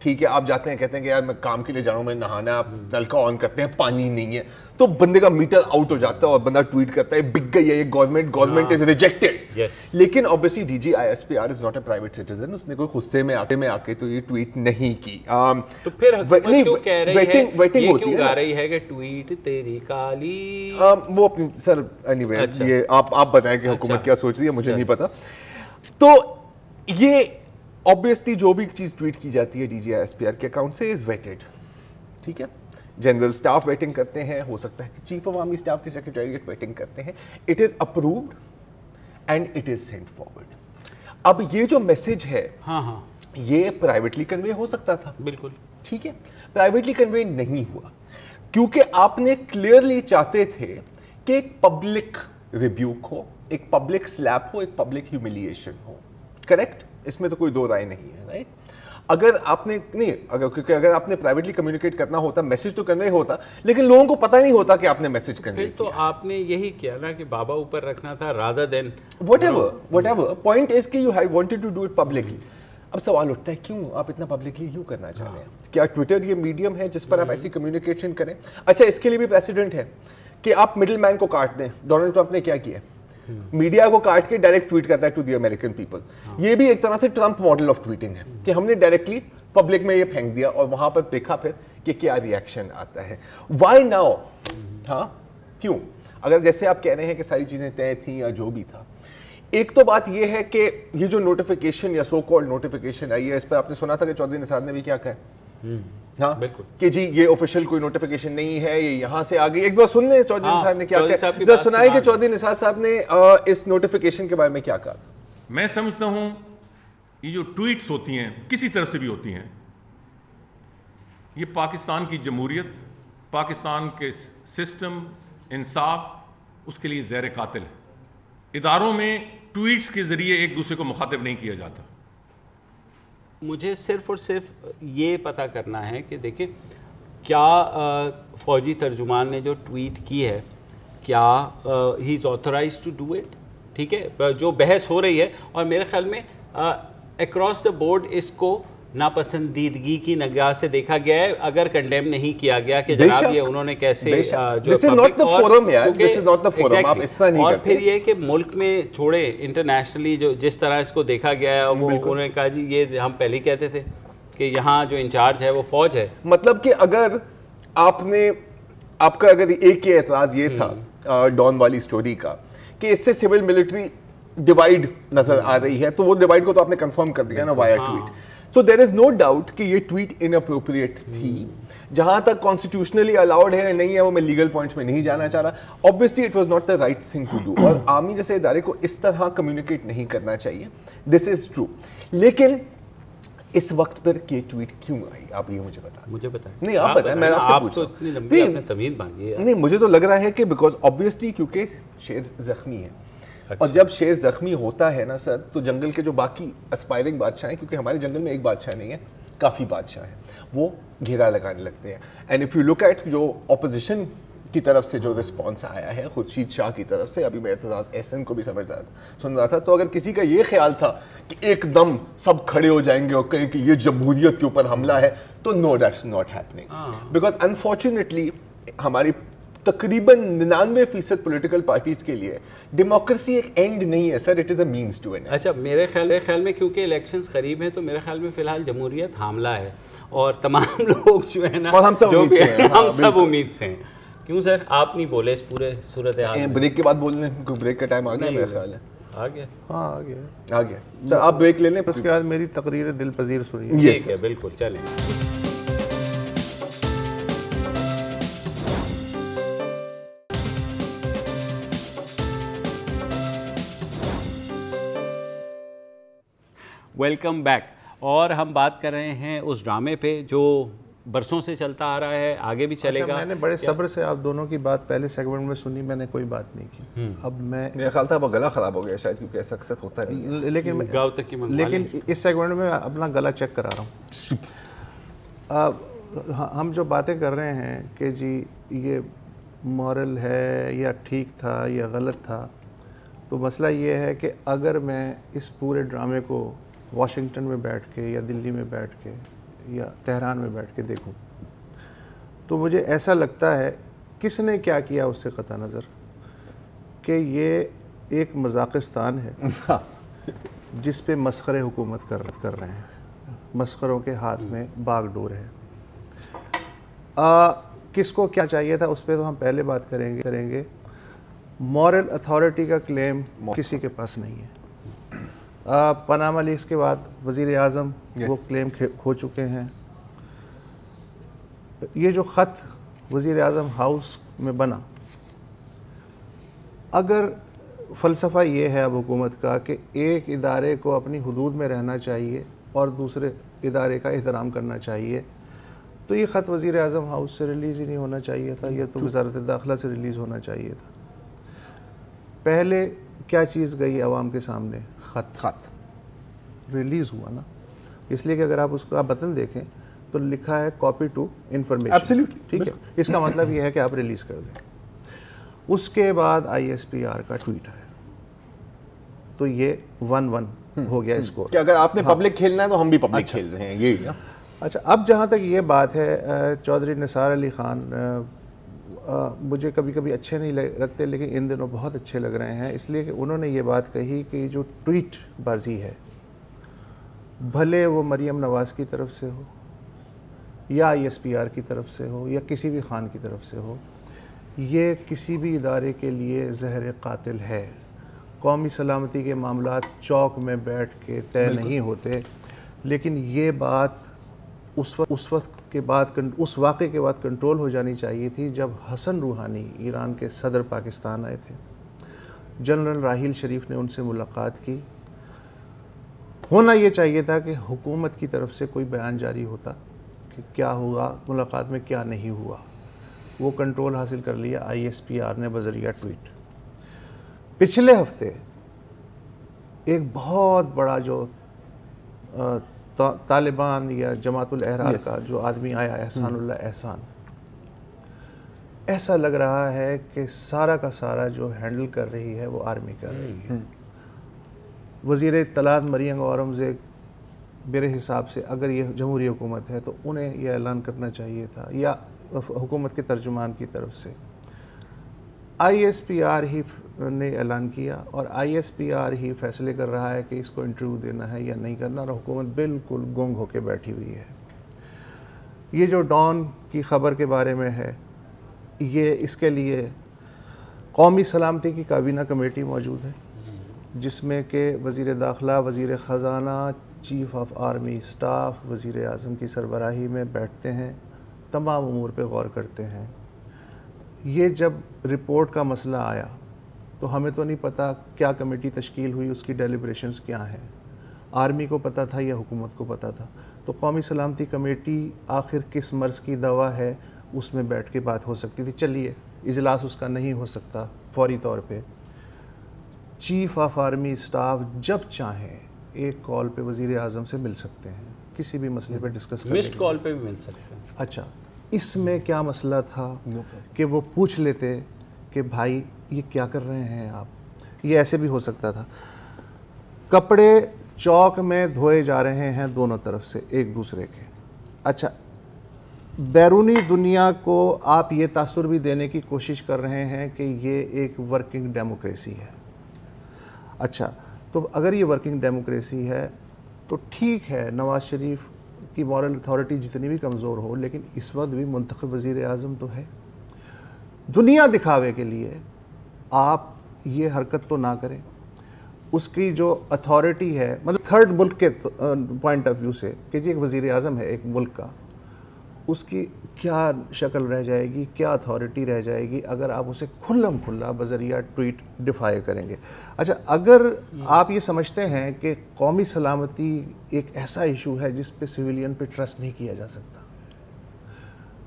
ٹھیک ہے آپ جاتے ہیں کہتے ہیں کہ یار میں کام کے لیے جا رہا ہوں میں نہانا ہے, آپ نل کا آن کرتے ہیں پانی نہیں ہے, تو بندے کا میٹر آؤٹ ہو جاتا ہے اور بندہ ٹویٹ کرتا ہے بک گئی ہے یہ گورنمنٹ از ریجیکٹڈ. لیکن obviously DG ISPR is not a private citizen, اس نے کوئی غصے میں آ کے تو یہ ٹویٹ نہیں کی. تو پھر حکومت کیوں کہہ رہی ہے, یہ کیوں کہہ رہی ہے کہ ٹویٹ تیری کالی, وہ اپنی سر اینی وے یہ آپ بتائیں کہ حکومت کیا سوچ رہی ہے, مجھے نہیں پتا. تو یہ obviously جو بھی چیز ٹویٹ کی جاتی ہے DG ISPR کے اکاؤنٹ سے از ویٹڈ, ٹھیک ہے, جنرل اسٹاف ویٹنگ کرتے ہیں, ہو سکتا ہے کہ چیف آف آرمی اسٹاف کی سیکریٹریٹ ویٹنگ کرتے ہیں, it is approved and it is send forward. اب یہ جو میسج ہے یہ پرائیویٹلی کنوے ہو سکتا تھا, بالکل ٹھیک ہے, پرائیویٹلی کنوے نہیں ہوا کیونکہ آپ نے کلیئرلی چاہتے تھے کہ ایک پبلک ریبیوک ہو, ایک پبلک سلیپ ہو, ایک پبلک ہیوملیشن ہو, کریکٹ, اس میں تو کوئی دو رائے نہیں ہے, رائٹ. اگر آپ نے نہیں کیونکہ اگر آپ نے پرائیویٹلی کمیونیکیٹ کرنا ہوتا, میسج تو کرنا ہی ہوتا, لیکن لوگوں کو پتہ نہیں ہوتا کہ آپ نے میسج کرنا ہے. تو آپ نے یہی کیا نا کہ بابا اوپر رکھنا تھا rather than whatever point is کہ you wanted to do it publicly. اب سوال اٹھتا ہے کیوں آپ اتنا پبلکلی کیوں کرنا چاہ رہے ہیں, کیا ٹویٹر یہ میڈیم ہے جس پر آپ ایسی کمیونیکیشن کریں؟ اچھا اس کے لیے بھی پریسیڈنٹ ہے کہ آپ مڈل مین کو کاٹ دیں. ڈونلڈ ٹرمپ نے کیا کیا, میڈیا کو کاٹ کے ڈائریکٹ ٹویٹ کرتا ہے ٹو دی امریکن پیپل. یہ بھی ایک طرح سے ٹرمپ ماڈل آف ٹویٹنگ ہے کہ ہم نے ڈائریکٹلی پبلک میں یہ پھینک دیا اور وہاں پر دیکھا پھر کہ کیا ریئیکشن آتا ہے. وائی ناؤ, ہاں کیوں, اگر جیسے آپ کہہ رہے ہیں کہ ساری چیزیں طے تھیں یا جو بھی تھا. ایک تو بات یہ ہے کہ یہ جو نوٹیفیکیشن یا سو کالڈ نوٹیفیکیشن آئی ہے اس پر آپ نے سنا تھا کہ چودھری نثار نے بھی کیا کہا, ہاں کہ جی یہ آفیشیل کوئی نوٹیفیکیشن نہیں ہے, یہ یہاں سے آگے. ایک بار سن لیں چودھری نثار نے کیا کہا, ذرا سنائیں کہ چودھری نثار صاحب نے اس نوٹیفیکیشن کے بارے میں کیا کہا تھا. میں سمجھتا ہوں یہ جو ٹویٹس ہوتی ہیں کسی طرف سے بھی ہوتی ہیں, یہ پاکستان کی جمہوریت, پاکستان کے سسٹم, انصاف, اس کے لیے زہر قاتل ہے. اداروں میں ٹویٹس کے ذریعے ایک دوسرے کو مخاطب نہیں کیا جاتا. مجھے صرف اور صرف یہ پتہ کرنا ہے کہ دیکھیں کیا فوجی ترجمان نے جو ٹویٹ کی ہے کیا ہی از آتھورائز ٹو ڈو اٹ, ٹھیک ہے, جو بحث ہو رہی ہے. اور میرے خیال میں اکراس دا بورڈ اس کو ناپسندیدگی کی نگاہ سے دیکھا گیا ہے, اگر کنڈیم نہیں کیا گیا کہ جناب یہ انہوں نے کیسے اور پھر یہ کہ ملک میں چھوڑے انٹرنیشنلی جو جس طرح اس کو دیکھا گیا ہے, وہ انہوں نے کہا جی یہ ہم پہلے ہی کہتے تھے کہ یہاں جو انچارج ہے وہ فوج ہے. مطلب کہ اگر آپ کا اگر ایک یہ اعتراض یہ تھا ڈان والی سٹوری کا کہ اس سے سول ملٹری ڈیوائیڈ نظر آ رہی ہے, تو وہ ڈیوائیڈ کو تو آپ نے کنفرم کر دیا نا wire tweet. So there is no doubt کہ یہ ٹویٹ inappropriate تھی. جہاں تک constitutionally allowed ہے نہیں ہے وہ میں legal points میں نہیں جانا چاہ رہا. Obviously it was not the right thing to do. اور آرمی جیسے ادارے کو اس طرح communicate نہیں کرنا چاہیے. This is true. لیکن اس وقت پر یہ ٹویٹ کیوں آئی, آپ یہ مجھے بتائیں. مجھے بتائیں. نہیں آپ بتائیں, میں آپ سے پوچھ رہا ہوں. نہیں مجھے تو لگ رہا ہے کہ because obviously کیونکہ شیر زخمی ہے. اور جب شیر زخمی ہوتا ہے نا سر, تو جنگل کے جو باقی اسپائرنگ بادشاہ ہیں, کیونکہ ہمارے جنگل میں ایک بادشاہ نہیں ہے کافی بادشاہ ہیں, وہ گھیرا لگانے لگتے ہیں. And if you look at جو اپوزیشن کی طرف سے جو رسپانس آیا ہے خورشید شاہ کی طرف سے, ابھی میں اعتراض احسن کو بھی سن رہا تھا, تو اگر کسی کا یہ خیال تھا کہ ایک دم سب کھڑے ہو جائیں گے اور کہیں کہ یہ جمہوریت کے اوپر حملہ ہے, تو no that's not happening. Because unfortunately ہماری تقریباً 99% پولیٹیکل پارٹیز کے لیے ڈیموکریسی ایک اینڈ نہیں ہے sir, it is a minus two n. اچھا میرے خیال میں کیونکہ الیکشنز قریب ہیں تو میرے خیال میں فی الحال جمہوریت حاملہ ہے, اور تمام لوگ جو ہے نا ہم سب امید سے ہیں. کیوں سر آپ نہیں بولے اس پورے صورتحال؟ بریک کے بعد بول لیں, بریک کا ٹائم آ گیا میرا خیال ہے. آ گیا, ہاں آ گیا سر, آپ بریک لے لیں, اس کے بعد میری تقریر دل پذیر سنیے. ٹھیک ہے بالکل, چلیں. Welcome back. اور ہم بات کر رہے ہیں اس ڈرامے پہ جو برسوں سے چلتا آ رہا ہے, آگے بھی چلے گا. میں نے بڑے صبر سے آپ دونوں کی بات پہلے سیگمنٹ میں سنی, میں نے کوئی بات نہیں کی. اب میرا خیال تھا وہ گلا خراب ہو گیا شاید, کیونکہ ایسا اکثر ہوتا نہیں ہے, لیکن اس سیگمنٹ میں اپنا گلا چیک کرا رہا ہوں. ہم جو باتیں کر رہے ہیں کہ جی یہ مورل ہے یا ٹھیک تھا یا غلط تھا, تو مسئلہ یہ ہے کہ اگر میں اس پورے ڈرامے کو واشنگٹن میں بیٹھ کے یا دلی میں بیٹھ کے یا تہران میں بیٹھ کے دیکھوں تو مجھے ایسا لگتا ہے کس نے کیا کیا اس سے قطع نظر کہ یہ ایک مذاقستان ہے جس پہ مسخرے حکومت کر رہے ہیں، مسخروں کے ہاتھ میں باغ ڈور ہے۔ کس کو کیا چاہیے تھا اس پہ تو ہم پہلے بات کریں گے۔ مورل اتھارٹی کا کلیم کسی کے پاس نہیں ہے۔ پاناما لیکس کے بعد وزیر اعظم وہ کلیم کھو چکے ہیں۔ یہ جو خط وزیر اعظم ہاؤس میں بنا، اگر فلسفہ یہ ہے اب حکومت کا کہ ایک ادارے کو اپنی حدود میں رہنا چاہیے اور دوسرے ادارے کا احترام کرنا چاہیے، تو یہ خط وزیر اعظم ہاؤس سے ریلیز ہی نہیں ہونا چاہیے تھا، یہ تو وزارت داخلہ سے ریلیز ہونا چاہیے تھا۔ پہلے کیا چیز گئی عوام کے سامنے؟ خط ریلیز ہوا نا، اس لیے کہ اگر آپ اس کا بٹن دیکھیں تو لکھا ہے کاپی ٹو انفارمیشن، ٹھیک ہے، اس کا مطلب یہ ہے کہ آپ ریلیز کر دیں۔ اس کے بعد ISPR کا ٹویٹ ہے، تو یہ 1-1 ہو گیا اسکور کہ اگر آپ نے پبلک کھیلنا ہے تو ہم بھی پبلک کھیل رہے ہیں، یہی نا۔ اچھا، اب جہاں تک یہ بات ہے، چودھری نثار علی خان مجھے کبھی کبھی اچھے نہیں لگتے لیکن ان دنوں بہت اچھے لگ رہے ہیں، اس لیے کہ انہوں نے یہ بات کہی کہ جو ٹویٹ بازی ہے، بھلے وہ مریم نواز کی طرف سے ہو یا ISPR کی طرف سے ہو یا کسی بھی خان کی طرف سے ہو، یہ کسی بھی ادارے کے لیے زہر قاتل ہے۔ قومی سلامتی کے معاملات چوک میں بیٹھ کے طے نہیں ہوتے، لیکن یہ بات اس وقت کے بعد، اس واقعے کے بعد کنٹرول ہو جانی چاہیے تھی جب حسن روحانی ایران کے صدر پاکستان آئے تھے، جنرل راحیل شریف نے ان سے ملاقات کی۔ ہونا یہ چاہیے تھا کہ حکومت کی طرف سے کوئی بیان جاری ہوتا کہ کیا ہوا ملاقات میں، کیا نہیں ہوا۔ وہ کنٹرول حاصل کر لیا ISPR نے بذریعہ ٹویٹ۔ پچھلے ہفتے ایک بہت بڑا جو طالبان یا جماعت الاحرار کا جو آدمی آیا، احسان اللہ احسان، ایسا لگ رہا ہے کہ سارا کا سارا جو ہینڈل کر رہی ہے وہ آرمی کر رہی ہے۔ وزیر اطلاعات مریم اورنگزیب میرے حساب سے اگر یہ جمہوری حکومت ہے تو انہیں یہ اعلان کرنا چاہیے تھا، یا حکومت کے ترجمان کی طرف سے۔ ISPR ہی نے اعلان کیا اور ISPR ہی فیصلے کر رہا ہے کہ اس کو انٹرویو دینا ہے یا نہیں کرنا، اور حکومت بالکل گنگ ہو کے بیٹھی ہوئی ہے۔ یہ جو ڈان کی خبر کے بارے میں ہے، یہ اس کے لیے قومی سلامتی کی کابینہ کمیٹی موجود ہے، جس میں کہ وزیر داخلہ، وزیر خزانہ، چیف آف آرمی اسٹاف، وزیر اعظم کی سربراہی میں بیٹھتے ہیں، تمام امور پہ غور کرتے ہیں۔ یہ جب رپورٹ کا مسئلہ آیا تو ہمیں تو نہیں پتا کیا کمیٹی تشکیل ہوئی، اس کی ڈیلیبریشنز کیا ہیں، آرمی کو پتا تھا یا حکومت کو پتا تھا؟ تو قومی سلامتی کمیٹی آخر کس مرض کی دوا ہے، اس میں بیٹھ کے بات ہو سکتی تھی۔ چلیے اجلاس اس کا نہیں ہو سکتا فوری طور پہ، چیف آف آرمی اسٹاف جب چاہیں ایک کال پہ وزیر اعظم سے مل سکتے ہیں، کسی بھی مسئلے پہ ڈسکس کریں، مسڈ کال پہ بھی مل سکتے ہیں۔ اچھا، اس میں کیا مسئلہ تھا کہ وہ پوچھ لیتے کہ بھائی یہ کیا کر رہے ہیں آپ؟ یہ ایسے بھی ہو سکتا تھا۔ کپڑے چوک میں دھوئے جا رہے ہیں دونوں طرف سے ایک دوسرے کے۔ اچھا، بیرونی دنیا کو آپ یہ تاثر بھی دینے کی کوشش کر رہے ہیں کہ یہ ایک ورکنگ ڈیموکریسی ہے۔ اچھا، تو اگر یہ ورکنگ ڈیموکریسی ہے تو ٹھیک ہے، نواز شریف کی مورل اتھارٹی جتنی بھی کمزور ہو، لیکن اس وقت بھی منتخب وزیر اعظم تو ہے۔ دنیا دکھاوے کے لیے آپ یہ حرکت تو نہ کریں۔ اس کی جو اتھارٹی ہے، مطلب تھرڈ ملک کے پوائنٹ آف ویو سے کہ جی ایک وزیر اعظم ہے ایک ملک کا، اس کی کیا شکل رہ جائے گی، کیا اتھارٹی رہ جائے گی اگر آپ اسے کھلم کھلا بذریعہ ٹویٹ ڈیفائی کریں گے۔ اچھا، اگر آپ یہ سمجھتے ہیں کہ قومی سلامتی ایک ایسا ایشو ہے جس پہ سویلین پہ ٹرسٹ نہیں کیا جا سکتا،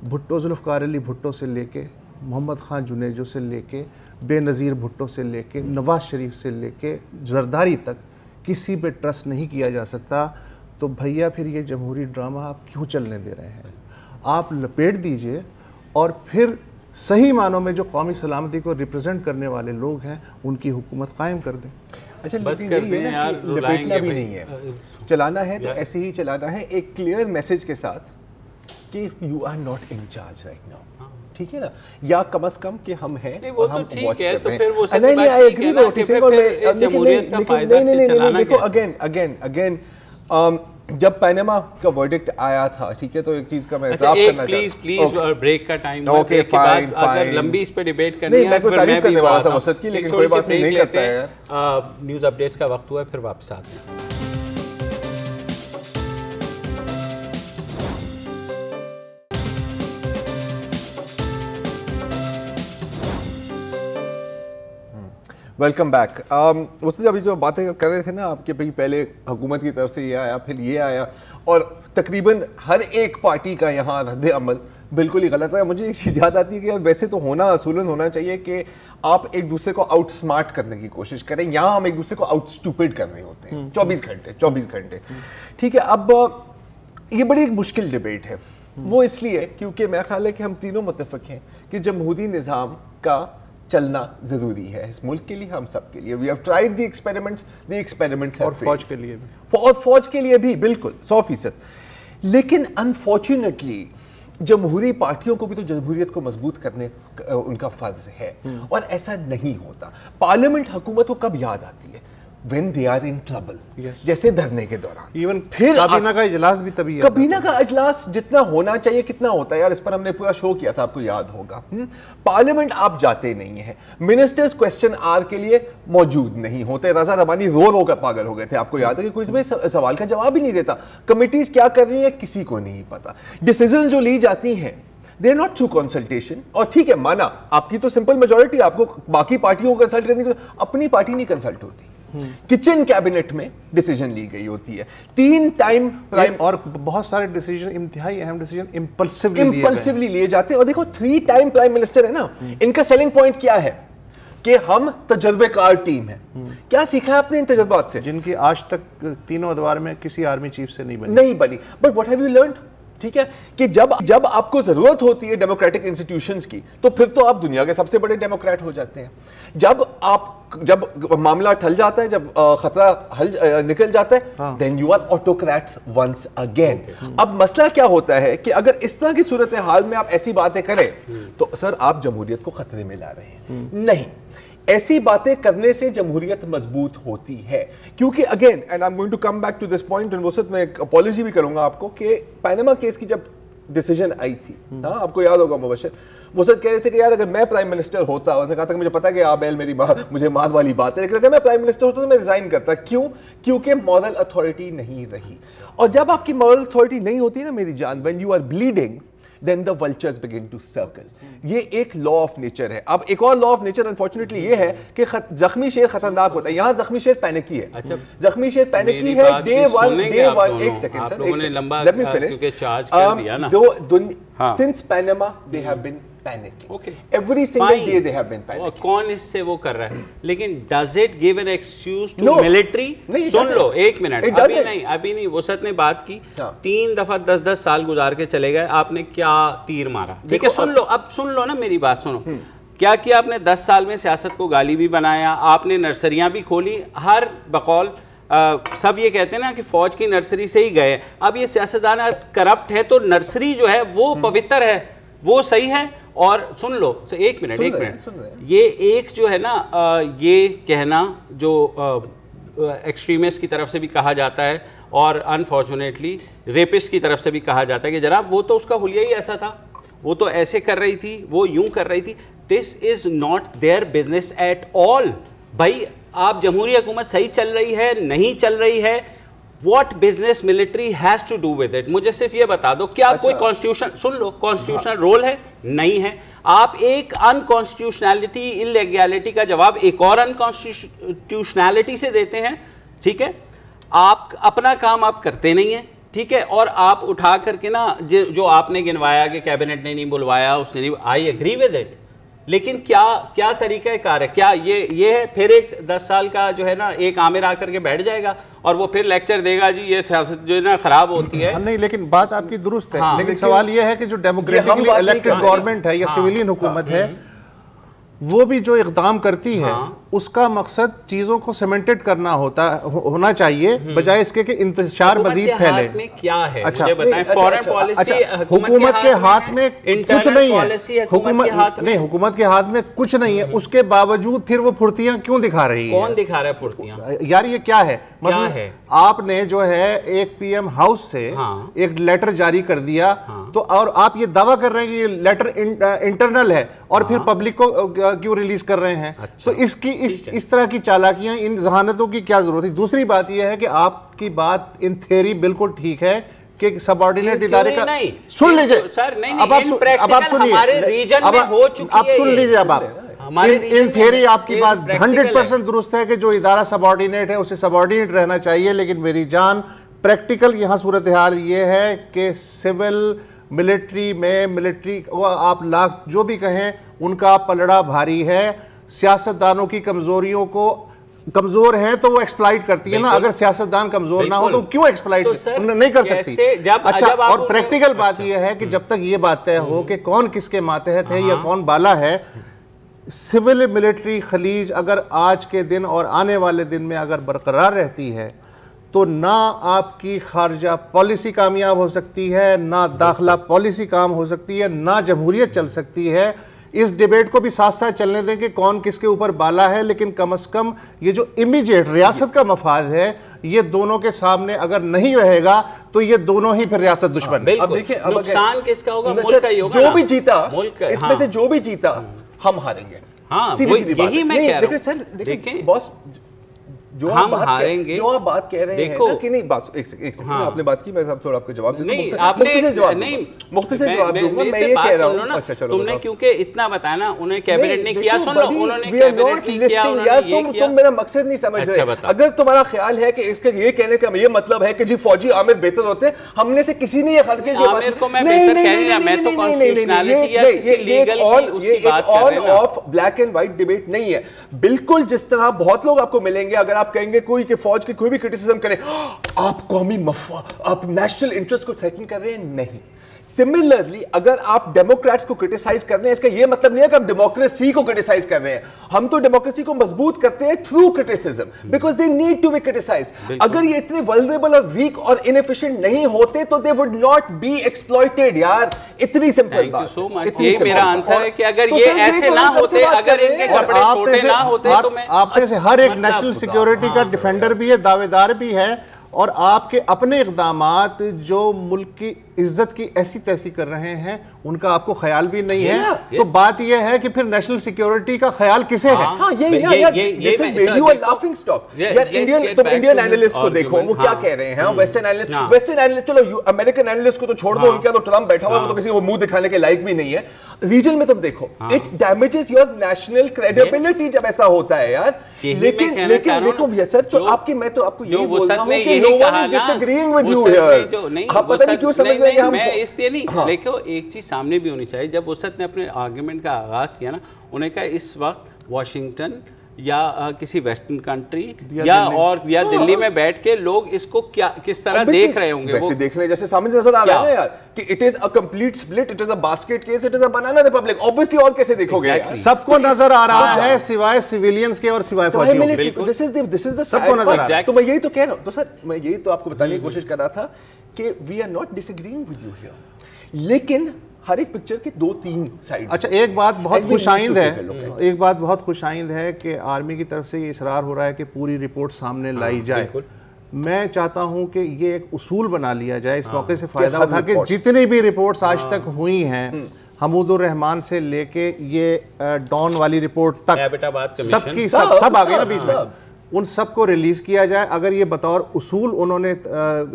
بھٹو ذوالفقار علی بھٹو سے لے کے محمد خان جنیجو سے لے کے بے نظیر بھٹو سے لے کے نواز شریف سے لے کے زرداری تک کسی پہ ٹرسٹ نہیں کیا جا سکتا، تو بھیا پھر یہ جمہوری ڈرامہ آپ کیوں چلنے دے رہے ہیں؟ آپ لپیٹ دیجئے اور پھر صحیح معنوں میں جو قومی سلامتی کو ریپرزینٹ کرنے والے لوگ ہیں ان کی حکومت قائم کر دیں۔ اچھا لپیٹنا بھی نہیں ہے, چلانا ہے تو ایسے ہی چلانا ہے, ایک کلیئر میسج کے ساتھ کہ you are not in charge right now, ٹھیک ہے نا, یا کم از کم کہ ہم ہیں اور ہم واچ کر رہے ہیں. نہیں آئی ایگری نوٹسنگ, لیکن دیکھو اگین جب پینما کا ورڈکٹ آیا تھا, ٹھیک ہے, تو ایک چیز کا میں اعتراف کرنا چاہتا ہوں. پلیز بریک کا ٹائم, اوکے فائن, اگر لمبی اس پہ ڈیبیٹ کرنی ہے, میں کوئی تعریف کرنے والا تھا وسط کی, لیکن کوئی بات نہیں کرتا ہے. نیوز اپڈیٹس کا وقت ہوا ہے, پھر واپس آتے ہیں. Welcome back. وسط ابھی جو باتیں کر رہے تھے نا آپ کے, پہلے حکومت کی طرف سے یہ آیا, پھر یہ آیا, اور تقریباً ہر ایک پارٹی کا یہاں رد عمل بالکل ہی غلط ہے. مجھے ایک چیز یاد آتی ہے کہ ویسے تو اصولاً ہونا چاہیے کہ آپ ایک دوسرے کو آؤٹ سمارٹ کرنے کی کوشش کریں, یہاں ہم ایک دوسرے کو آؤٹ اسٹوپڈ کر رہے ہوتے ہیں 24 گھنٹے. ٹھیک ہے, اب یہ بڑی ایک مشکل ڈبیٹ ہے, وہ اس لیے کیونکہ میرا خیال ہے کہ ہم تینوں متفق ہیں کہ جمہوری نظام کا چلنا ضروری ہے اس ملک کے لیے, ہم سب کے لیے. We have tried the experiments اور فوج کے لیے بھی, اور فوج کے لیے بھی بالکل 100%. لیکن انفارچونیٹلی جمہوری پارٹیوں کو بھی تو جمہوریت کو مضبوط کرنے ان کا فرض ہے, اور ایسا نہیں ہوتا. پارلیمنٹ حکومت کو کب یاد آتی ہے؟ when they are in trouble, جیسے دھرنے کے دوران. ایون پھر کابینہ کا اجلاس بھی تبھی, کابینہ کا اجلاس جتنا ہونا چاہیے کتنا ہوتا ہے یار, اس پر ہم نے پورا شو کیا تھا, آپ کو یاد ہوگا. پارلیمنٹ آپ جاتے نہیں ہیں, منسٹرز کوسچن آور کے لیے موجود نہیں ہوتے. رضا ربانی رو کر پاگل ہو گئے تھے, آپ کو یاد ہے کہ کوئی اس میں سوال کا جواب ہی نہیں دیتا. کمیٹیز کیا کر رہی ہیں کسی کو نہیں پتا. ڈیسیژن جو لی جاتی ہیں they are not through consultation. اور ٹھیک ہے, مانا آپ کی تو سمپل میجورٹی, آپ کو باقی پارٹیوں کو کنسلٹ کرنے کی, اپنی پارٹی نہیں کنسلٹ ہوتی. کچن کیبنٹ میں ڈیسیژن لی گئی ہوتی ہے 3 ٹائم, اور بہت سارے ڈیسیژن, انتہائی اہم ڈیسیژن امپلسively لیے جاتے ہیں. اور دیکھو 3 ٹائم پرائم منسٹر ہے نا, ان کا سیلنگ پوائنٹ کیا ہے کہ ہم تجربے کار ٹیم ہیں. کیا سیکھا ہے آپ نے ان تجربات سے, جن کی آج تک تینوں ادوار میں کسی آرمی چیف سے نہیں بنی. But what have you learned, ٹھیک ہے, کہ جب آپ کو ضرورت ہوتی ہے ڈیموکریٹک انسٹیٹیوشنز کی, تو پھر تو آپ دنیا کے سب سے بڑے ڈیموکریٹ ہو جاتے ہیں. جب معاملہ ٹل جاتا ہے, جب خطرہ نکل جاتا ہے, then you are autocrats once again. اب مسئلہ کیا ہوتا ہے کہ اگر اس طرح کی صورتحال میں آپ ایسی باتیں کریں تو سر آپ جمہوریت کو خطرے میں لا رہے ہیں. نہیں, ایسی باتیں کرنے سے جمہوریت مضبوط ہوتی ہے. کیونکہ again, and I am going to come back to this point, and وسط میں ایک اپالوجی بھی کروں گا آپ کو, کہ پینما کیس کی جب ڈیسیژن آئی تھی, ہاں آپ کو یاد ہوگا مبشر, وسط کہہ رہے تھے کہ یار اگر میں پرائم منسٹر ہوتا, انہوں نے کہا تھا کہ مجھے پتا کہ آبیل میری مجھے مار والی بات ہے, لیکن اگر میں پرائم منسٹر ہوتا تو میں ریزائن کرتا. کیوں؟ کیونکہ مورل اتھارٹی نہیں رہی. اور جب آپ کی مورل اتھارٹی نہیں ہوتی نا میری جان, when you are bleeding, then the vultures begin to circle. یہ ایک لا آف نیچر ہے. اب ایک اور لا آف نیچر انفارچونیٹلی یہ ہے کہ زخمی شیر خطرناک ہوتا ہے. یہاں زخمی شیر پینکی ہے, زخمی شیر پینکی ہے. ڈے ون ایک second sir, let me finish. Since Panama they have been panicking. Okay. Every single day they have been panicking. کون اس سے وہ کر رہا ہے, لیکن does it give an excuse to military? سن لو ایک منٹ, ابھی نہیں, وسط نے بات کی 3 دفعہ 10 سال گزار کے چلے گئے, آپ نے کیا تیر مارا, ٹھیک ہے, سن لو, اب سن لو نا میری بات, سنو کیا کیا آپ نے. 10 سال میں سیاست کو گالی بھی بنایا, آپ نے نرسریاں بھی کھولی, ہر بقول سب یہ کہتے ہیں نا کہ فوج کی نرسری سے ہی گئے. اب یہ سیاستدان کرپٹ ہے تو نرسری جو ہے وہ پوتر ہے, وہ صحیح ہے. اور سن لو ایک منٹ, یہ ایک جو ہے نا, یہ کہنا جو ایکسٹریمسٹ کی طرف سے بھی کہا جاتا ہے اور انفارچونیٹلی ریپسٹ کی طرف سے بھی کہا جاتا ہے کہ جناب وہ تو اس کا حلیہ ہی ایسا تھا, وہ تو ایسے کر رہی تھی, وہ یوں کر رہی تھی. This is not their business at all. بھائی آپ جمہوری حکومت صحیح چل رہی ہے نہیں چل رہی ہے, what business military has to do with it. مجھے صرف یہ بتا دو, کیا کوئی کانسٹیٹیوشن, سن لو, کانسٹیٹیوشنل رول ہے؟ نہیں ہے. آپ ایک انکانسٹیٹیوشنالٹی, انلیگیلٹی کا جواب ایک اور انکانسٹیٹیوشنالٹی سے دیتے ہیں, ٹھیک ہے. آپ اپنا کام آپ کرتے نہیں ہیں, ٹھیک ہے, اور آپ اٹھا کر کے نا جو آپ نے گنوایا کہ کیبنٹ نے نہیں بلوایا, اس نے نہیں, آئی ایگری ود اٹ, لیکن کیا طریقہ کار ہے؟ کیا یہ ہے پھر ایک 10 سال کا جو ہے نا ایک عامر آ کر کے بیٹھ جائے گا اور وہ پھر لیکچر دے گا جی یہ سیاست جو ہے نا خراب ہوتی ہے؟ نہیں, لیکن بات آپ کی درست ہے, لیکن سوال یہ ہے کہ جو ڈیموکریٹکلی الیکٹڈ گورنمنٹ ہے یا سویلین حکومت ہے, وہ بھی جو اقدام کرتی ہے اس کا مقصد چیزوں کو سیمنٹڈ کرنا ہونا چاہیے بجائے اس کے کہ انتشار مزید پھیلے. اچھا حکومت کے ہاتھ میں کچھ نہیں ہے, حکومت کے ہاتھ میں کچھ نہیں ہے, اس کے باوجود پھر وہ پھرتیاں کیوں دکھا رہی ہیں؟ کون دکھا رہا ہے پھرتیاں؟ یار یہ کیا ہے؟ مثلا آپ نے جو ہے ایک پی ایم ہاؤس سے ایک لیٹر جاری کر دیا تو, اور آپ یہ دعویٰ کر رہے ہیں کہ یہ لیٹر انٹرنل ہے اور پھر پبلک کو کیوں ریلیز کر رہے ہیں؟ تو اس طرح کی چالاکیاں, ان ذہانتوں کی کیا ضرورت ہے؟ دوسری بات یہ ہے کہ آپ کی بات ان تھیوری بالکل ٹھیک ہے کہ سب آرڈینیٹ ادارے کا, سن لیجئے اب آپ سن لیجئے, اب آپ ان تھیوری آپ کی بات 100% درست ہے کہ جو ادارہ سب آرڈینیٹ ہے اسے سب آرڈینیٹ رہنا چاہیے, لیکن میری جان پریکٹیکل یہاں صورتحال یہ ہے کہ سول ملٹری میں, ملٹری آپ لاکھ جو بھی کہیں ان کا پلڑا بھاری ہے. سیاستدانوں کی کمزوریوں کو, کمزور ہیں تو وہ ایکسپلائٹ کرتی ہے نا, اگر سیاستدان کمزور نہ ہو تو کیوں ایکسپلائٹ نہیں کر سکتی؟ اچھا, اور پریکٹیکل بات یہ ہے کہ جب تک یہ بات طے ہو کہ کون کس کے ماتحت ہے یا کون بالا ہے, سول ملٹری خلیج اگر آج کے دن اور آنے والے دن میں اگر برقرار رہتی ہے تو نہ آپ کی خارجہ پالیسی کامیاب ہو سکتی ہے, نہ داخلہ پالیسی کام ہو سکتی ہے, نہ جمہوریت چل سکتی ہے. اس ڈیبیٹ کو بھی ساتھ ساتھ چلنے دیں کہ کون کس کے اوپر بالا ہے, لیکن کم از کم یہ جو امیجیٹ ریاست کا مفاد ہے یہ دونوں کے سامنے اگر نہیں رہے گا تو یہ دونوں ہی پھر ریاست دشمن. اب دیکھیں نقصان کس کا ہوگا؟ ملک کا ہی ہوگا. جو بھی جیتا اس میں سے جو بھی جیتا ہم ہاریں گے. ہاں یہی میں کہہ رہا ہوں. دیکھیں بوس, جو آپ بات کہہ رہے ہیں نا کہ نہیں, ایک سیکنڈ آپ نے بات کی, میں تھوڑا آپ کو جواب دوں گا, مختصر جواب دوں گا. میں یہ کہہ رہا ہوں, اچھا چلو, تم نے کیونکہ اتنا بتایا نا, انہیں کیبنٹ نے کیا, سن لو, انہوں نے کیبنٹ نہیں کیا, انہوں نے یہ کیا. تم میرا مقصد نہیں سمجھ رہے. اگر تمہارا خیال ہے کہ اس کے یہ کہنے کا یہ مطلب ہے کہ جی فوجی عامر بہتر ہوتے ہیں, ہم نے سے کسی نے یہ خط کے عامر کو میں بہتر کہہ رہا, میں تو کانسٹیٹیوشنالٹی یا کسی لیگل کی اس کی بات کر رہے ہیں. Of black and white debate نہیں ہے. بالکل جس طرح بہت لوگ آپ کو ملیں گے, اگر آپ کہیں گے کوئی کہ فوج کی کوئی بھی کرٹیسزم کرے, آپ قومی مفاد, آپ نیشنل انٹرسٹ کو تھریٹن کر رہے ہیں, نہیں. سملرلی اگر آپ ڈیموکریٹس کو کرٹیسائز کر رہے ہیں, اس کا یہ مطلب نہیں ہے کہ آپ ڈیموکریسی کو کرٹیسائز کر رہے ہیں. ہم تو ڈیموکریسی کو مضبوط کرتے ہیں through criticism, because they need to be criticised. اگر یہ اتنے ولنریبل اور ویک اور انیفیشنٹ نہیں ہوتے تو they would not be exploited. یار اتنی سمپل بات. یہ میرا آنسر ہے کہ اگر یہ ایسے نہ ہوتے, اگر ان کے کپڑے چھوٹے نہ ہوتے تو میں, آپ میں سے ہر ایک نیشنل سیکیورٹی کا ڈیفینڈر بھی ہے, دعوے دار بھی ہے, اور آپ کے اپنے اقدامات جو ملک کی عزت کی ایسی تیسی کر رہے ہیں ان کا آپ کو خیال بھی نہیں ہے. تو بات یہ ہے کہ پھر نیشنل سیکیورٹی کا خیال کسے ہے؟ انڈین اینالسٹ کو دیکھو وہ کیا کہہ رہے ہیں, ویسٹرن اینالسٹ, چلو امریکن اینالسٹ کو تو چھوڑ دو, ان کا تو ٹرمپ بیٹھا ہوا, وہ تو کسی کو منہ دکھانے کے لائق بھی نہیں ہے. ریجن میں تم دیکھو, it damages your national credibility جب ایسا ہوتا ہے یار. لیکن دیکھو سر, تو آپ کی, میں تو آپ کو یہی بول رہا ہوں کہ no one is disagreeing with you here. آپ پتہ نہیں کیوں سمجھ رہے ہیں ہم, میں اس لیے نہیں. دیکھو ایک چیز سامنے بھی ہونی چاہیے. جب وسعت نے اپنے آرگیومنٹ کا آغاز کیا نا, انہیں کہا اس وقت واشنگٹن یا کسی ویسٹرن کنٹری یا دلی میں بیٹھ کے لوگ اس کو کس طرح دیکھ رہے ہوں گے, ویسے دیکھ رہے ہیں جیسے سامنے نظر آ رہا ہے نا یار, کہ it is a complete split, it is a basket case, it is a banana republic. Obviously اور کیسے دیکھو گے, سب کو نظر آ رہا ہے سوائے سیویلینز کے اور سوائے فوجیوں کے. This is the سب کو نظر آ رہا ہے. تو میں یہی تو کہہ رہا ہوں. تو سر میں یہی تو آپ کو بتانے کی کوشش کر رہا تھا کہ we are not disagreeing with you here, لیکن ہر ایک پکچر کے دو تین سائیڈ. اچھا ایک بات بہت خوش آئند ہے کہ آرمی کی طرف سے یہ اصرار ہو رہا ہے کہ پوری رپورٹ سامنے لائی جائے. میں چاہتا ہوں کہ یہ ایک اصول بنا لیا جائے, اس موقع سے فائدہ اٹھا کے جتنی بھی رپورٹس آج تک ہوئی ہیں, حمود الرحمان سے لے کے یہ ڈان والی رپورٹ تک, سب کی سب آگے نا بیچ میں, ان سب کو ریلیز کیا جائے. اگر یہ بطور اصول انہوں نے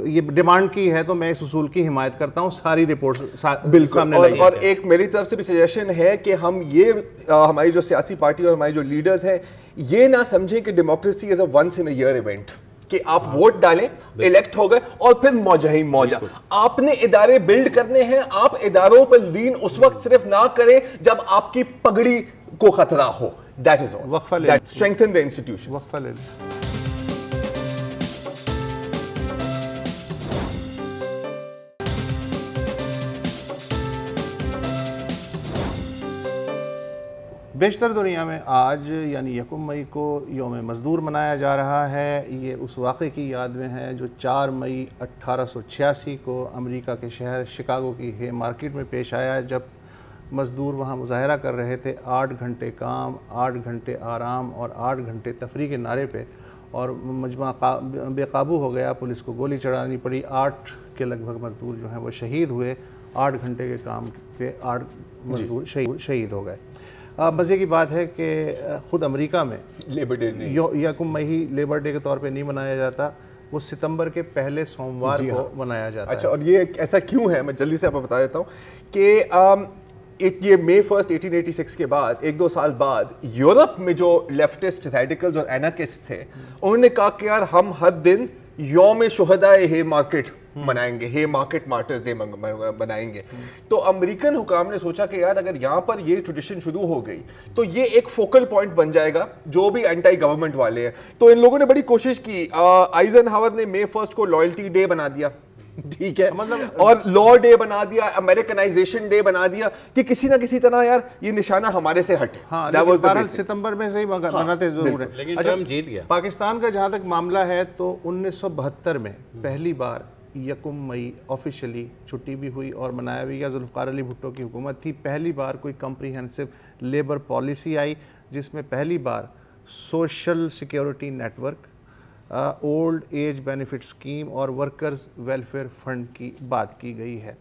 یہ ڈیمانڈ کی ہے تو میں اس اصول کی حمایت کرتا ہوں, ساری رپورٹس سامنے لائیں. اور ایک میری طرف سے بھی سجیشن ہے کہ ہم یہ ہماری جو سیاسی پارٹی اور ہماری جو لیڈرز ہیں یہ نہ سمجھیں کہ democracy is a once in a year event, کہ آپ ووٹ ڈالیں, الیکٹ ہو گئے اور پھر موجہ ہی موجہ. آپ نے ادارے بلڈ کرنے ہیں, آپ اداروں پر لین اس وقت صرف نہ کریں جب آپ کی پگڑی کو خطرہ ہو. That is all. That strengthen the institution. وقفہ لے لیں. بیشتر دنیا میں آج یعنی 1 مئی کو یوم مزدور منایا جا رہا ہے. یہ اس واقعے کی یاد میں ہے جو 4 مئی 1886 کو امریکہ کے شہر شکاگو کی ہے مارکیٹ میں پیش آیا, جب مزدور وہاں مظاہرہ کر رہے تھے 8 گھنٹے کام, 8 گھنٹے آرام اور 8 گھنٹے تفریح کے نعرے پہ, اور مجمع بے قابو ہو گیا. پولیس کو گولی چڑھانی پڑی. 8 کے لگ بھگ مزدور جو ہیں وہ شہید ہوئے. 8 گھنٹے کے کام پہ 8 مزدور شہید ہو گئے. مزے کی بات ہے کہ خود امریکہ میں لیبر ڈے 1 مئی لیبر ڈے کے طور پہ نہیں منایا جاتا, وہ ستمبر کے پہلے سوموار کو منایا جاتا ہے. اچھا, اور یہ ایسا کیوں ہے, میں جلدی سے آپ کو بتا دیتا ہوں کہ یہ May 1 1886 کے بعد 1-2 سال بعد یورپ میں جو لیفٹسٹ ریڈیکلز اور اینارکسٹ تھے, انہوں نے کہا کہ یار ہم ہر دن یوم شہدائے ہے مارکیٹ منائیں گے, ہے مارکیٹ مارٹرز ڈے بنائیں گے. تو امریکن حکام نے سوچا کہ یار اگر یہاں پر یہ ٹریڈیشن شروع ہو گئی تو یہ ایک فوکل پوائنٹ بن جائے گا جو بھی اینٹائی گورنمنٹ والے ہیں. تو ان لوگوں نے بڑی کوشش کی. آئزن ہاور نے May 1 کو لائلٹی ڈے بنا دیا, ٹھیک ہے, اور لا ڈے بنا دیا, امریکنائزیشن ڈے بنا دیا, کہ کسی نہ کسی طرح یار یہ نشانہ ہمارے سے ہٹے. ہاں, ستمبر میں سے ہی مناتے ضرور ہیں. لیکن ٹرمپ جیت گیا. پاکستان کا جہاں تک معاملہ ہے تو 1972 میں پہلی بار 1 مئی آفیشلی چھٹی بھی ہوئی اور منایا بھی گیا. ذوالفقار علی بھٹو کی حکومت تھی. پہلی بار کوئی کمپریہنسو لیبر پالیسی آئی جس میں پہلی بار social security network, old age benefit scheme اور ورکرز ویلفیئر فنڈ کی بات کی گئی ہے.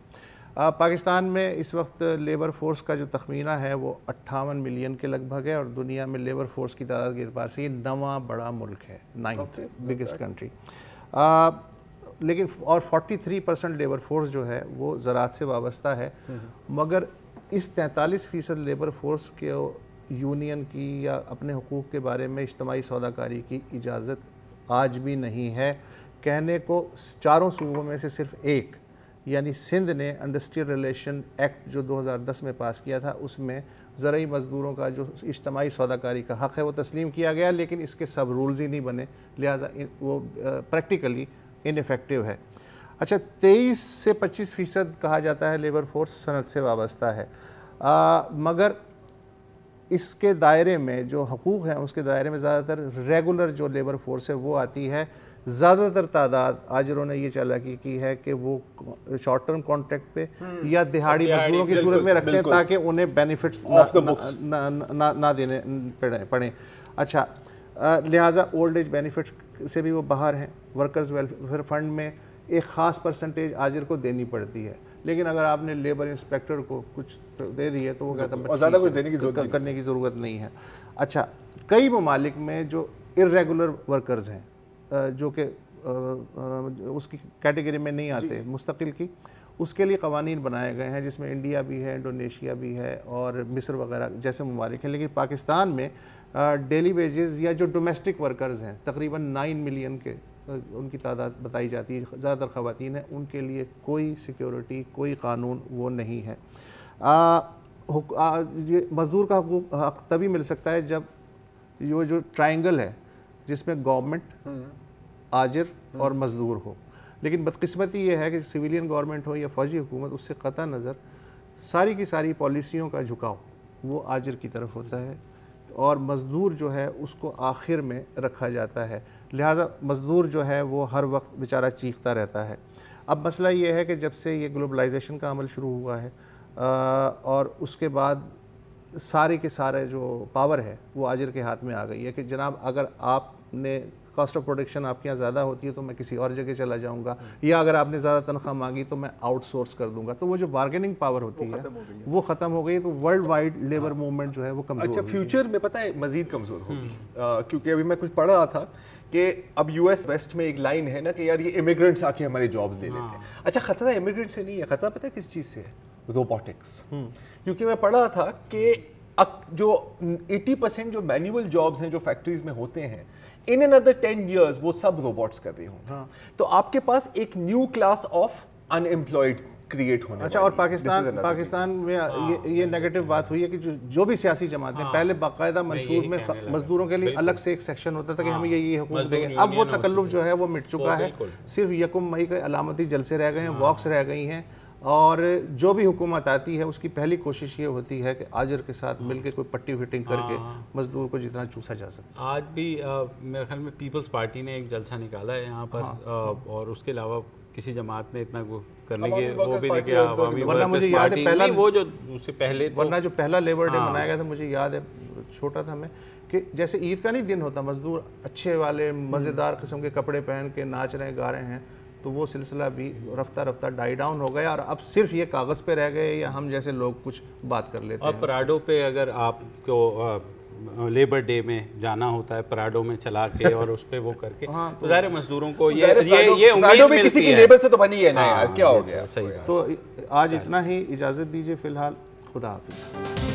پاکستان میں اس وقت لیبر فورس کا جو تخمینہ ہے وہ 58 ملین کے لگ بھگ ہے, اور دنیا میں لیبر فورس کی تعداد کے اعتبار سے یہ 9واں بڑا ملک ہے, 9th بگسٹ کنٹری. لیکن اور 43% لیبر فورس جو ہے وہ زراعت سے وابستہ ہے, مگر اس 43% لیبر فورس کے یونین کی یا اپنے حقوق کے بارے میں اجتماعی سودا کاری کی اجازت آج بھی نہیں ہے. کہنے کو 4 صوبوں میں سے صرف ایک یعنی سندھ نے انڈسٹریل ریلیشن ایکٹ جو 2010 میں پاس کیا تھا, اس میں زرعی مزدوروں کا جو اجتماعی سودا کاری کا حق ہے وہ تسلیم کیا گیا, لیکن اس کے سب رولز ہی نہیں بنے, لہٰذا وہ پریکٹیکلی انیفیکٹو ہے. اچھا, 23 سے 25% کہا جاتا ہے لیبر فورس صنعت سے وابستہ ہے, مگر اس کے دائرے میں جو حقوق ہیں اس کے دائرے میں زیادہ تر ریگولر جو لیبر فورس ہے وہ آتی ہے. زیادہ تر تعداد آجروں نے یہ چالاکی کی ہے کہ وہ شارٹ ٹرم کانٹریکٹ پہ یا دہاڑی مزدوروں کی صورت میں رکھتے ہیں تاکہ انہیں بینیفٹس نہ دینے پڑیں. اچھا, لہٰذا اولڈ ایج بینیفٹس سے بھی وہ باہر ہیں. ورکرز ویلفیئر فنڈ میں ایک خاص پرسنٹیج آجر کو دینی پڑتی ہے, لیکن اگر آپ نے لیبر انسپیکٹر کو کچھ دے دی ہے تو وہ کہتا ہے زیادہ کچھ دینے کی کرنے کی ضرورت نہیں ہے. اچھا, کئی ممالک میں جو ارریگولر ورکرز ہیں جو کہ اس کی کیٹیگری میں نہیں آتے مستقل کی, اس کے لیے قوانین بنائے گئے ہیں جس میں انڈیا بھی ہے, انڈونیشیا بھی ہے اور مصر وغیرہ جیسے ممالک ہیں. لیکن پاکستان میں ڈیلی ویجز یا جو ڈومیسٹک ورکرز ہیں تقریباً 9 ملین کے ان کی تعداد بتائی جاتی ہے, زیادہ تر خواتین ہیں, ان کے لیے کوئی سیکیورٹی کوئی قانون وہ نہیں ہے. مزدور کا حق تبھی مل سکتا ہے جب یہ جو ٹرائنگل ہے جس میں گورنمنٹ, آجر اور مزدور ہو. لیکن بدقسمتی یہ ہے کہ سویلین گورنمنٹ ہو یا فوجی حکومت, اس سے قطع نظر ساری کی ساری پالیسیوں کا جھکاؤ وہ آجر کی طرف ہوتا ہے اور مزدور جو ہے اس کو آخر میں رکھا جاتا ہے. لہٰذا مزدور جو ہے وہ ہر وقت بیچارہ چیختا رہتا ہے. اب مسئلہ یہ ہے کہ جب سے یہ گلوبلائزیشن کا عمل شروع ہوا ہے اور اس کے بعد سارے کے سارے جو پاور ہے وہ آجر کے ہاتھ میں آ گئی ہے کہ جناب اگر آپ نے کاسٹ آف پروڈکشن آپ کے یہاں زیادہ ہوتی ہے تو میں کسی اور جگہ چلا جاؤں گا, یا اگر آپ نے زیادہ تنخواہ مانگی تو میں آؤٹ سورس کر دوں گا. تو وہ جو بارگیننگ پاور ہوتی ہے وہ ختم ہو گئی, تو ورلڈ وائڈ لیبر موومنٹ جو ہے وہ کمزور. اچھا, فیوچر میں پتہ ہے مزید کمزور ہوگی, کیونکہ ابھی میں کچھ پڑھ رہا تھا کہ اب یو ایس ویسٹ میں ایک لائن ہے نا کہ یار یہ امیگرینٹس آ کے ہمارے جابز لے لیتے ہیں. اچھا, خطرہ امیگرینٹ سے نہیں ہے, خطرہ پتہ ہے کس چیز سے ہے؟ روبوٹکس. کیونکہ میں پڑھ رہا تھا کہ جو 80% جو مینوئل جابز ہیں جو فیکٹریز میں ہوتے ہیں, in another 10 years وہ سب روبوٹس کر رہے ہوں. تو آپ کے پاس ایک new class of in employed create ہونے. اچھا, اور پاکستان میں یہ نیگیٹو بات ہوئی ہے کہ جو بھی سیاسی جماعتیں پہلے باقاعدہ منشور میں مزدوروں کے لیے الگ سے ایک سیکشن ہوتا تھا کہ ہمیں یہ حقوق دیں گے. اب وہ تکلف جو ہے وہ مٹ چکا ہے. صرف 1 مئی کے علامتی جلسے رہ گئے ہیں, واکس رہ گئی ہیں, اور جو بھی حکومت آتی ہے اس کی پہلی کوشش یہ ہوتی ہے کہ آجر کے ساتھ مل کے کوئی پٹی فٹنگ کر کے مزدور کو جتنا چوسا جا سکتا. آج بھی میرے خیال میں پیپلز پارٹی نے ایک جلسہ نکالا ہے یہاں پر, اور اس کے علاوہ کسی جماعت نے اتنا کرنے کے وہ بھی نہیں کیا. ورنہ مجھے یاد ہے پہلا وہ جو اس سے پہلے ورنہ جو پہلا لیبر ڈے منایا گیا تھا, مجھے یاد ہے چھوٹا تھا میں, کہ جیسے عید کا نہیں دن ہوتا, مزدور اچھے والے مزیدار قسم کے کپڑے پہن کے ناچ رہے گا رہے ہیں, تو وہ سلسلہ بھی رفتہ رفتہ ڈائی ڈاؤن ہو گیا, اور اب صرف یہ کاغذ پہ رہ گئے یا ہم جیسے لوگ کچھ بات کر لیتے ہیں. اور پراڈو پہ اگر آپ کو لیبر ڈے میں جانا ہوتا ہے, پراڈو میں چلا کے اور اس پہ وہ کر کے, تو ظاہر مزدوروں کو یہ امید ملتی ہے. کسی کی لیبر سے تو بنی ہے نا یار, کیا ہو گیا. تو آج اتنا ہی, اجازت دیجیے فی الحال, خدا حافظ.